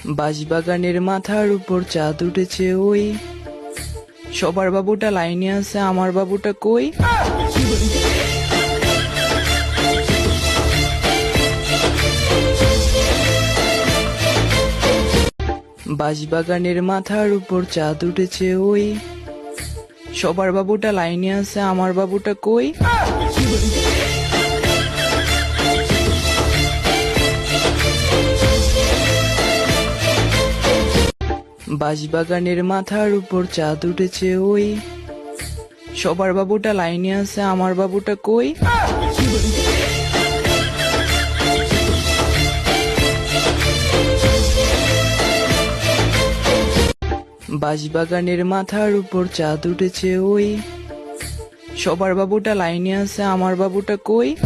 বাঁশবাগানের মাথার উপর চাঁদ উঠেছে ওই, সবার বাবুটা লাইনে আছে, আমার বাবুটা কই? বাঁশবাগানের মাথার উপর চাঁদ উঠেছে ওই, সবার বাবুটা লাইনে আছে, আমার বাবুটা কই? বাঁশবাগানের মাথার উপর চাঁদ উঠেছে ওই, সবার বাবুটা লাইনে আছে, আমার বাবুটা কই? বাঁশবাগানের মাথার উপর চাঁদ উঠেছে ওই, সবার বাবুটা লাইনে আছে, আমার বাবুটা কই?